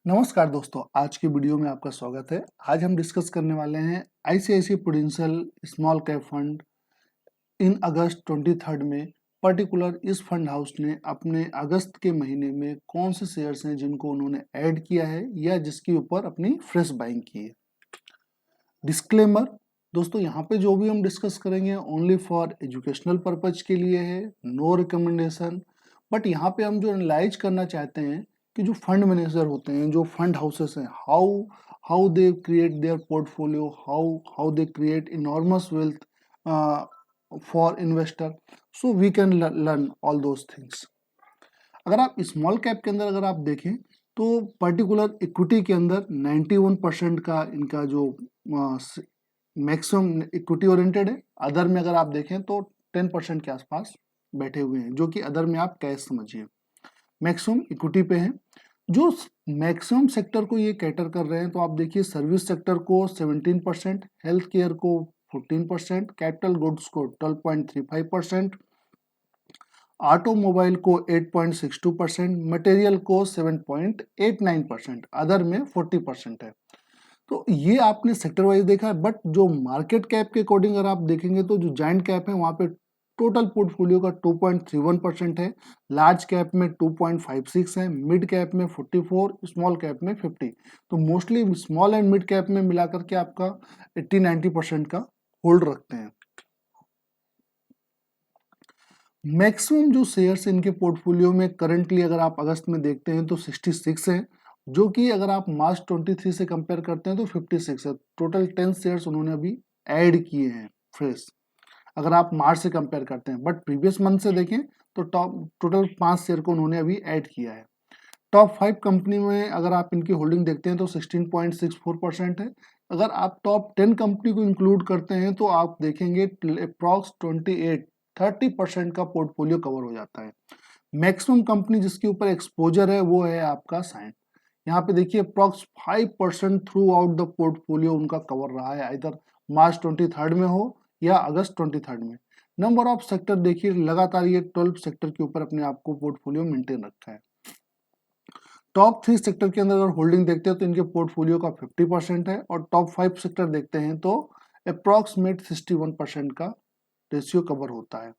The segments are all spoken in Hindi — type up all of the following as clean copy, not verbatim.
नमस्कार दोस्तों, आज की वीडियो में आपका स्वागत है। आज हम डिस्कस करने वाले हैं ICICI Prudential small cap fund in August 23 में। पर्टिकुलर इस फंड हाउस ने अपने अगस्त के महीने में कौन से शेयर्स हैं जिनको उन्होंने ऐड किया है या जिसके ऊपर अपनी फ्रेश बाइंग की है। डिस्क्लेमर दोस्तों, यहाँ पे जो भी हम डिस्कस करेंगे ओनली फॉर एजुकेशनल पर्पज के लिए है, नो रिकमेंडेशन। बट यहाँ पे हम जो एनालाइज करना चाहते हैं कि जो फंड मैनेजर होते हैं, जो फंड हाउसेस हैं, how how they create their portfolio, how how they create enormous wealth for investor, so we can learn all those things. अगर आप स्मॉल कैप के अंदर अगर आप देखें तो पर्टिकुलर इक्विटी के अंदर 91% का इनका जो मैक्सिमम इक्विटी ओरिएंटेड है। अदर में अगर आप देखें तो 10% के आसपास बैठे हुए हैं, जो कि अदर में आप कैश समझिए। मैक्सिमम इक्विटी पे है। जो मैक्सिमम सेक्टर को ये कैटर कर रहे हैं तो आप देखिए, सर्विस सेक्टर को 17%, हेल्थ केयर को 14%, कैपिटल गुड्स को 12.35%, ऑटोमोबाइल को 8.62%, मटेरियल को 7.89%, अदर में 40% है। तो ये आपने सेक्टर वाइज देखा है। बट जो मार्केट कैप के अकॉर्डिंग अगर आप देखेंगे तो जो जाइंट कैप है वहां पे टोटल पोर्टफोलियो का 2.31% है, लार्ज कैप में 2.56 है, मिड कैप में 44, स्मॉल कैप में 50। तो mostly small and mid cap में मिलाकर के आपका 80-90% का होल्ड रखते हैं। मैक्सिमम जो शेयर्स इनके पोर्टफोलियो में करंटली अगर आप अगस्त में देखते हैं तो 66 है, जो कि अगर आप मार्च 23 से कंपेयर करते हैं तो 56 है। टोटल 10 शेयर्स उन्होंने अभी ऐड किए हैं फ्रेश, अगर आप मार्च से कंपेयर करते हैं। बट प्रीवियस मंथ से देखें तो टॉप टोटल 5 शेयर को उन्होंने अभी ऐड किया है। टॉप 5 कंपनी में अगर आप इनकी होल्डिंग देखते हैं तो 16.64% है। अगर आप टॉप 10 कंपनी को इंक्लूड करते हैं तो आप देखेंगे अप्रॉक्स 30% का पोर्टफोलियो कवर हो जाता है। मैक्सिमम कंपनी जिसके ऊपर एक्सपोजर है वो है आपका साइन। यहाँ पे देखिए approx 5% through out the portfolio उनका कवर रहा है, इधर मार्च 23 में हो या अगस्त 23 में। नंबर ऑफ सेक्टर देखिए, लगातार ये 12 सेक्टर के ऊपर अपने आप को पोर्टफोलियो मेंटेन रखा है। टॉप 3 सेक्टर के अंदर अगर होल्डिंग देखते हैं तो इनके पोर्टफोलियो का 50% है, और टॉप 5 सेक्टर देखते हैं तो अप्रॉक्सीमेट 61% का रेशियो कवर होता है।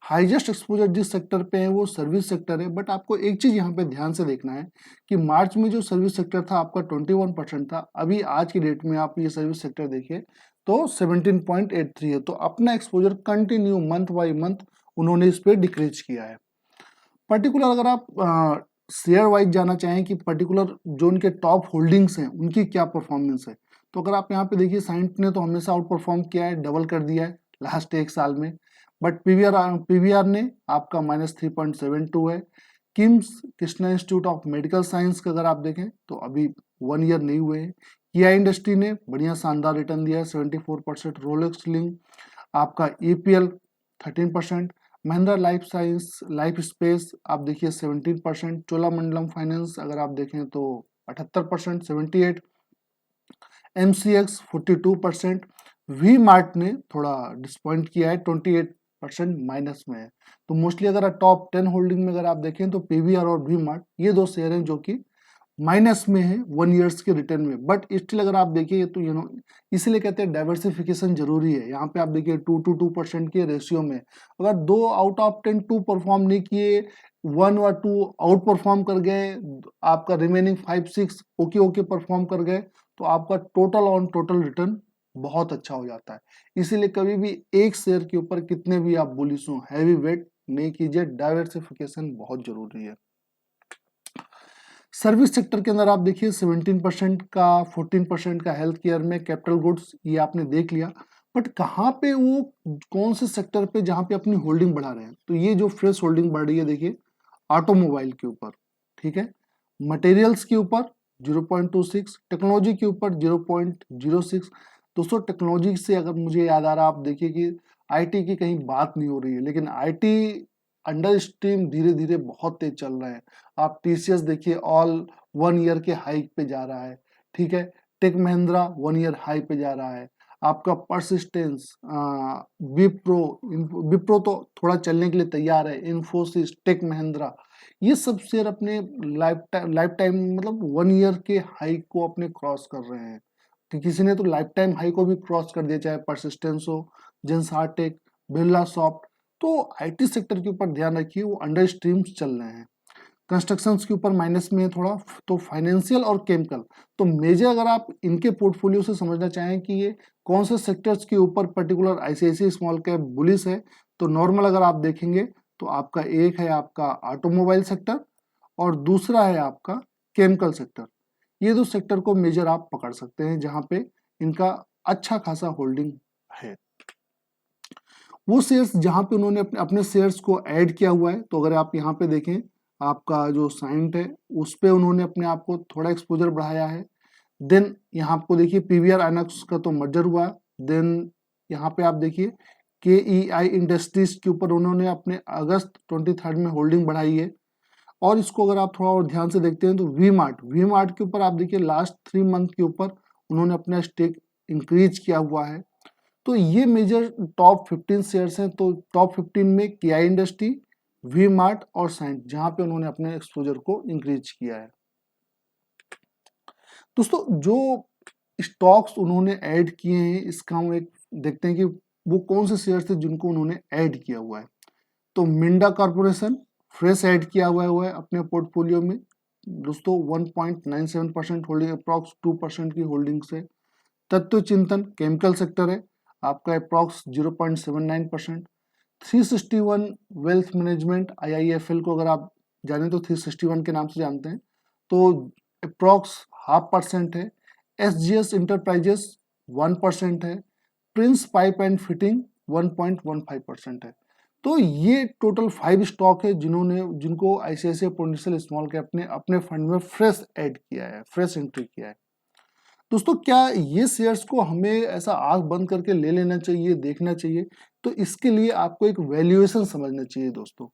हाईएस्ट एक्सपोजर जिस सेक्टर पे है वो सर्विस सेक्टर है। बट आपको एक चीज यहाँ पे ध्यान से देखना है कि मार्च में जो सर्विस सेक्टर था आपका 21% था, अभी आज की डेट में आप ये सर्विस सेक्टर देखिए तो 17.83 है। तो अपना exposure continue month by month उन्होंने इस पर डिक्रीज किया है। पर्टिकुलर अगर आप शेयर वाइज जाना चाहें कि पर्टिकुलर जो उनके टॉप होल्डिंग्स हैं उनकी क्या परफॉर्मेंस है, तो अगर आप यहाँ पे देखिए, साइंट ने तो हमेशा आउट परफॉर्म किया है, डबल कर दिया है लास्ट एक साल में। बट पीवीआर ने आपका -3.72 है। KIMS Krishna institute of medical science का अगर आप देखें तो अभी 1 ईयर नहीं हुए हैं। किया इंडस्ट्री ने बढ़िया शानदार रिटर्न दिया है 74%। रोलेक्स लिंक आपका EPL 13%। Mahindra life science life space आप देखिए 17%। चोलामंडलम फाइनेंस अगर आप देखें तो 78%, 78। एमसीएक्स 42%। वी मार्ट ने थोड़ा डिसपॉइंट किया है, 28% माइनस में है। तो मोस्टली अगर टॉप 10 होल्डिंग में अगर आप देखें तो पीवीआर और वी मार्ट ये दो शेयर हैं जो कि माइनस में है 1 ईयर्स के रिटर्न में। बट स्टिल अगर आप देखिए तो इसलिए कहते हैं डाइवर्सिफिकेशन जरूरी है। यहाँ पे आप देखिए 2% के रेशियो में अगर 2 आउट ऑफ 10 2 परफॉर्म नहीं किए, 1 और 2 आउट परफॉर्म कर गए, आपका रिमेनिंग 5-6 ओके ओके परफॉर्म कर गए, तो आपका टोटल ऑन टोटल रिटर्न बहुत अच्छा हो जाता है। इसीलिए कभी भी एक शेयर के ऊपर कितने भी आप बुलिश हो, हैवी वेट नहीं कीजिए, डाइवर्सिफिकेशन बहुत जरूरी है। सर्विस सेक्टर के अंदर आप देखिए 17% का, 14% का हेल्थ केयर में, कैपिटल गुड्स ये आपने देख लिया। बट कहाँ पे वो कौन से सेक्टर पे जहाँ पे अपनी होल्डिंग बढ़ा रहे हैं, तो ये जो फ्रेश होल्डिंग बढ़ रही है देखिए, ऑटोमोबाइल के ऊपर, ठीक है, मटेरियल्स के ऊपर 0.26, टेक्नोलॉजी के ऊपर 0.06। दोस्तों टेक्नोलॉजी से अगर मुझे याद आ रहा, आप देखिए कि आईटी की कहीं बात नहीं हो रही है, लेकिन आईटी अंडर स्ट्रीम धीरे धीरे बहुत तेज चल रहा है। आप टीसीएस देखिए, ऑल 1 ईयर के हाई पे जा रहा है, ठीक है। टेक महिंद्रा 1 ईयर हाई पे जा रहा है। आपका परसिस्टेंस, विप्रो विप्रो तो थोड़ा चलने के लिए तैयार है, इन्फोसिस, टेक महिंद्रा, ये सब शेयर अपने लाइफ टाइम मतलब 1 ईयर के हाई को अपने क्रॉस कर रहे हैं। कि किसी ने तो लाइफ टाइम हाई को भी क्रॉस कर दिया, चाहे परसिस्टेंस हो, जेंसारटेक, बिरला सॉफ्ट। तो आईटी सेक्टर के ऊपर ध्यान रखिए, वो अंडर स्ट्रीम्स चल रहे हैं। कंस्ट्रक्शन के ऊपर माइनस में है थोड़ा। तो फाइनेंशियल और केमिकल, तो मेजर अगर आप इनके पोर्टफोलियो से समझना चाहें कि ये कौन से सेक्टर्स के ऊपर particular ICICI small cap bullish है, तो नॉर्मल अगर आप देखेंगे तो आपका एक है आपका ऑटोमोबाइल सेक्टर और दूसरा है आपका केमिकल सेक्टर। ये दो सेक्टर को मेजर आप पकड़ सकते हैं जहां पे इनका अच्छा खासा होल्डिंग है। वो शेयर्स जहां पे उन्होंने अपने शेयर्स को ऐड किया हुआ है, तो अगर आप यहाँ पे देखें, आपका जो साइंट है उस पे उन्होंने अपने आप को थोड़ा एक्सपोजर बढ़ाया है। देन यहाँ आपको देखिए पीवीआर आइनॉक्स का तो मर्जर हुआ। देन यहाँ पे आप देखिए केईआई इंडस्ट्रीज के ऊपर उन्होंने अपने अगस्त 23 में होल्डिंग बढ़ाई है। और इसको अगर आप थोड़ा और ध्यान से देखते हैं तो वी मार्ट के ऊपर आप देखिए लास्ट 3 मंथ के ऊपर उन्होंने अपना स्टेक इंक्रीज किया हुआ है। तो ये मेजर टॉप 15 शेयर्स हैं। तो टॉप 15 में केआई इंडस्ट्री, वी मार्ट और साइंट, जहां पे उन्होंने अपने एक्सपोजर को इंक्रीज किया है। दोस्तों जो स्टॉक्स उन्होंने ऐड किए हैं, इसका हम एक देखते हैं कि वो कौन से शेयर्स थे जिनको उन्होंने ऐड किया हुआ है। तो मिंडा कॉर्पोरेशन फ्रेश ऐड किया हुआ है अपने पोर्टफोलियो में दोस्तों, 1.97% होल्डिंग, अप्रॉक्स 2% की होल्डिंग से। तत्व चिंतन केमिकल सेक्टर है, आपका अप्रॉक्स 0.79%। 361 वेल्थ मैनेजमेंट आईआईएफएल को अगर आप जाने तो 361 के नाम से जानते हैं, तो अप्रॉक्स 0.5% है। एसजीएस इंटरप्राइजेस 1% है। प्रिंस पाइप एंड फिटिंग 1.15% है। तो ये टोटल 5 स्टॉक है जिनको आईसीआईसीआई प्रूडेंशियल स्मॉल कैप ने अपने फंड में फ्रेश ऐड किया है, फ्रेश एंट्री किया है। दोस्तों क्या ये शेयर्स को हमें ऐसा आंख बंद करके ले लेना चाहिए, देखना चाहिए? तो इसके लिए आपको एक वैल्यूएशन समझना चाहिए दोस्तों।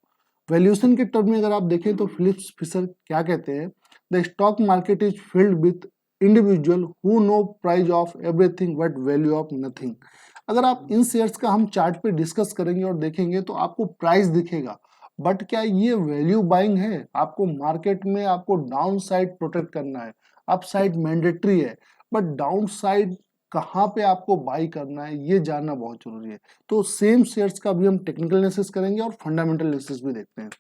वैल्यूएशन के टर्म में अगर आप देखें तो फिलिप्स फिशर क्या कहते हैं, the stock market is filled with individual who know price of everything but value of nothing. अगर आप इन शेयर्स का हम चार्ट पे डिस्कस करेंगे और देखेंगे तो आपको प्राइस दिखेगा, बट क्या ये वैल्यू बाइंग है? आपको मार्केट में आपको डाउन साइड प्रोटेक्ट करना है, अप साइड मैंडेटरी है, बट डाउन साइड कहाँ पे आपको बाई करना है ये जानना बहुत जरूरी है। तो सेम शेयर्स का भी हम टेक्निकल एनालिसिस करेंगे और फंडामेंटल एनालिसिस भी देखते हैं।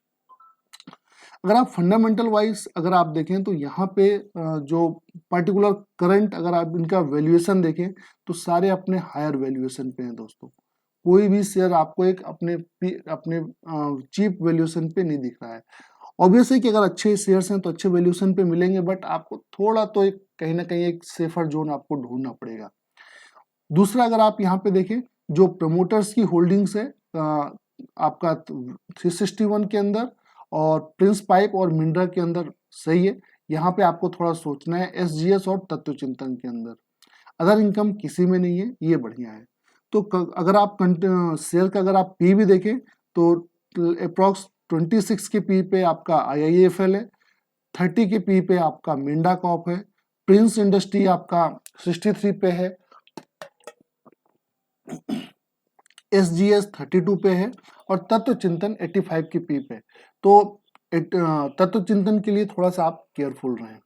अगर आप फंडामेंटल वाइज अगर आप देखें तो यहाँ पे जो पर्टिकुलर करंट अगर आप इनका वैल्यूएशन देखें तो सारे अपने हायर वैल्यूएशन पे हैं दोस्तों। कोई भी शेयर आपको एक अपने चीप वैल्यूएशन पे नहीं दिख रहा है। ऑब्वियस है कि अगर अच्छे शेयर्स हैं तो अच्छे वैल्यूएशन पे मिलेंगे, बट आपको थोड़ा तो एक कहीं ना कहीं एक सेफर जोन आपको ढूंढना पड़ेगा। दूसरा अगर आप यहाँ पे देखें जो प्रमोटर्स की होल्डिंग्स है आपका 361 के अंदर और प्रिंस पाइप और मिंड्रा के अंदर सही है। यहाँ पे आपको थोड़ा सोचना है एसजीएस और तत्व चिंतन के अंदर। अदर इनकम किसी में नहीं है, ये बढ़िया है। तो अगर आप शेयर का अगर आप पी भी देखें तो अप्रॉक्स 26 के पी पे आपका आईआईएफएल है, 30 के पी पे आपका मिंडा कॉप है, प्रिंस इंडस्ट्री आपका 63 पे है, एसजीएस 32 पे है और तत्व चिंतन 85 की पी पे। तो तत्व चिंतन के लिए थोड़ा सा आप केयरफुल रहें।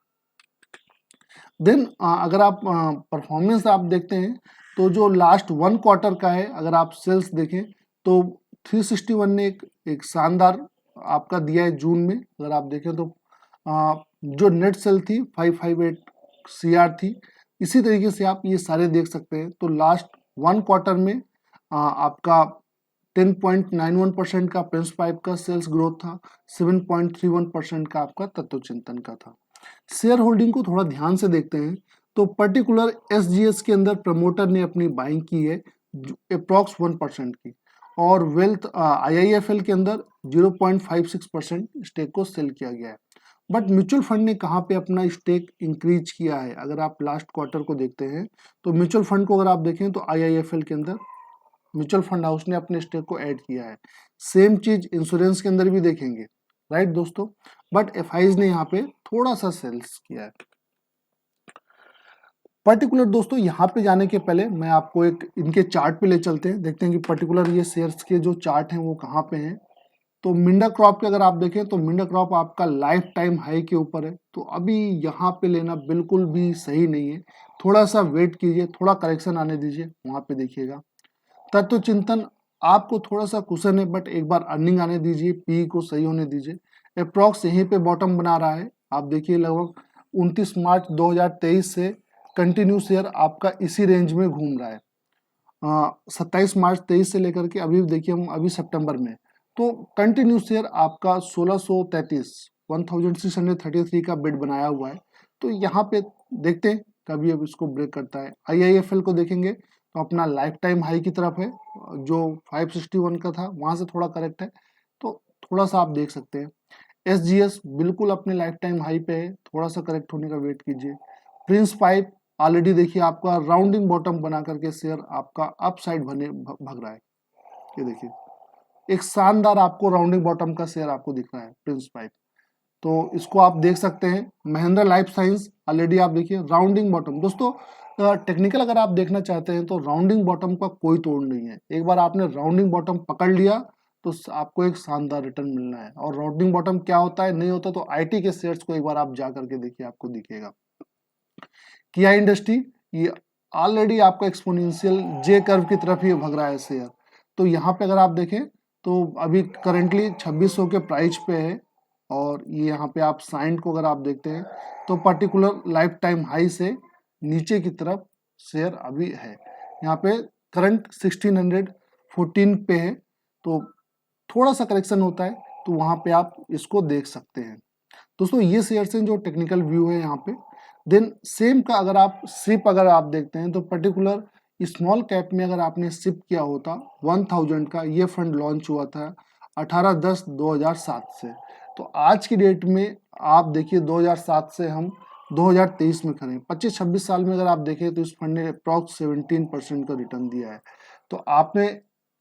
देन अगर आप परफॉर्मेंस आप देखते हैं तो जो लास्ट 1 क्वार्टर का है, अगर आप सेल्स देखें तो 361 ने एक शानदार आपका दिया है जून में। अगर आप देखें तो जो नेट सेल थी 558 सीआर थी। इसी तरीके से आप ये सारे देख सकते हैं। तो लास्ट 1 क्वार्टर में आपका 10.91% का प्रिंस पाइप का सेल्स ग्रोथ था, 7.31% का आपका तत्व चिंतन का था। शेयर होल्डिंग को थोड़ा ध्यान से देखते हैं तो पर्टिकुलर एसजीएस के अंदर प्रमोटर ने अपनी बाइंग की है अप्रॉक्स 1% की, और वेल्थ आईआईएफएल के अंदर 0.56% स्टेक को सेल किया गया है। बट म्यूचुअल फंड ने कहाँ पे अपना स्टेक इंक्रीज किया है? अगर आप लास्ट क्वार्टर को देखते हैं तो म्यूचुअल फंड को अगर आप देखें तो आईआईएफएल के अंदर म्यूचुअल फंड हाउस ने अपने स्टेक को ऐड किया है। सेम चीज इंश्योरेंस के अंदर भी देखेंगे, राइट दोस्तों। बट एफआईज ने यहाँ पे थोड़ा सा सेल्स किया है। पर्टिकुलर दोस्तों यहाँ पे जाने के पहले मैं आपको एक इनके चार्ट पे ले चलते हैं, देखते हैं कि पर्टिकुलर ये शेयर्स के जो चार्ट हैं वो कहाँ पे हैं। तो मिंडा क्रॉप के अगर आप देखें तो मिंडा क्रॉप आपका लाइफ टाइम हाई के ऊपर है, तो अभी यहाँ पे लेना बिल्कुल भी सही नहीं है। थोड़ा सा वेट कीजिए, थोड़ा करेक्शन आने दीजिए, वहाँ पे देखिएगा। तत्व चिंतन आपको थोड़ा सा कुशन है, बट एक बार अर्निंग आने दीजिए, पी को सही होने दीजिए। अप्रॉक्स यहीं पे बॉटम बना रहा है, आप देखिए लगभग 29 मार्च 2023 से कंटिन्यू शेयर आपका इसी रेंज में घूम रहा है। 27 मार्च 23 से लेकर के अभी देखिए हम अभी सितंबर में, तो कंटिन्यू शेयर आपका 1633 1633 का बिड बनाया हुआ है। तो यहाँ पे देखते हैं कभी अब इसको ब्रेक करता है। IIFL को देखेंगे तो अपना लाइफ टाइम हाई की तरफ है, जो 561 का था वहां से थोड़ा करेक्ट है, तो थोड़ा सा आप देख सकते हैं। SGS बिल्कुल अपने लाइफ टाइम हाई पे है, थोड़ा सा करेक्ट होने का वेट कीजिए। प्रिंस पाइप ऑलरेडी देखिए आपका राउंडिंग बॉटम बना करके शेयर आपका अप साइड भग रहा है, ये देखिए एक शानदार आपको राउंडिंग बॉटम का शेयर आपको दिख रहा है प्रिंस पाइप, तो इसको आप देख सकते हैं। महिंद्रा लाइफ साइंस ऑलरेडी आप देखिए राउंडिंग बॉटम। दोस्तों टेक्निकल अगर आप देखना चाहते हैं तो राउंडिंग बॉटम का कोई तोड़ नहीं है, एक बार आपने राउंडिंग बॉटम पकड़ लिया तो आपको एक शानदार रिटर्न मिलना है। और राउंडिंग बॉटम क्या होता है नहीं होता, तो IT के शेयर्स को एक बार आप जा करके देखिए, आपको दिखेगा। किया इंडस्ट्री ये ऑलरेडी आपका एक्सपोनेंशियल जे कर्व की तरफ ही भग रहा है शेयर, तो यहाँ पे अगर आप देखें तो अभी करंटली 2600 के प्राइस पे है। और ये यहाँ पे आप साइन को अगर आप देखते हैं तो पर्टिकुलर लाइफ टाइम हाई से नीचे की तरफ शेयर अभी है। यहाँ पे करंट 1614 पे है, तो थोड़ा सा करेक्शन होता है, तो वहाँ पे आप इसको देख सकते हैं। दोस्तों ये शेयर्स हैं जो टेक्निकल व्यू है यहाँ पे। देन सेम का अगर आप सिप अगर आप देखते हैं तो पर्टिकुलर स्मॉल कैप में अगर आपने सिप किया होता 1000 का, ये फंड लॉन्च हुआ था 18/10/2007 से, तो आज की डेट में आप देखिए 2007 से हम 2023 में खड़े, 25-26 साल में अगर आप देखें तो इस फंड ने अप्रॉक्स 17% का रिटर्न दिया है। तो आपने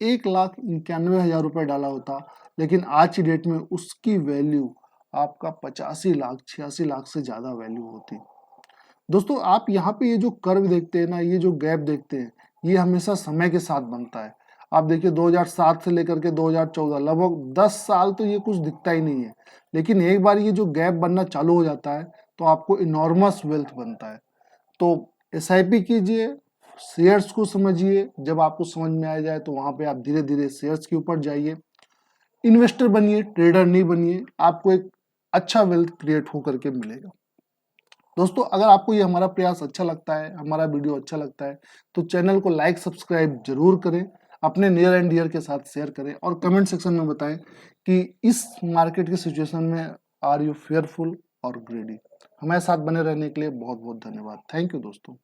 1,91,000 रुपये डाला होता, लेकिन आज की डेट में उसकी वैल्यू आपका 85 लाख 86 लाख से ज्यादा वैल्यू होती। दोस्तों आप यहाँ पे ये जो कर्व देखते हैं ना, ये जो गैप देखते हैं, ये हमेशा समय के साथ बनता है। आप देखिए 2007 से लेकर के 2014 लगभग 10 साल तो ये कुछ दिखता ही नहीं है, लेकिन एक बार ये जो गैप बनना चालू हो जाता है तो आपको इनॉर्मस वेल्थ बनता है। तो SIP कीजिए, शेयर्स को समझिए, जब आपको समझ में आ जाए तो वहां पे आप धीरे धीरे शेयर्स के ऊपर जाइए। इन्वेस्टर बनिए, ट्रेडर नहीं बनिए, आपको एक अच्छा वेल्थ क्रिएट होकर के मिलेगा। दोस्तों अगर आपको ये हमारा प्रयास अच्छा लगता है, हमारा वीडियो अच्छा लगता है, तो चैनल को लाइक सब्सक्राइब जरूर करें, अपने नियर एंड डियर के साथ शेयर करें और कमेंट सेक्शन में बताएं कि इस मार्केट की सिचुएशन में आर यू फेयरफुल और ग्रेडी। हमारे साथ बने रहने के लिए बहुत बहुत धन्यवाद। थैंक यू दोस्तों।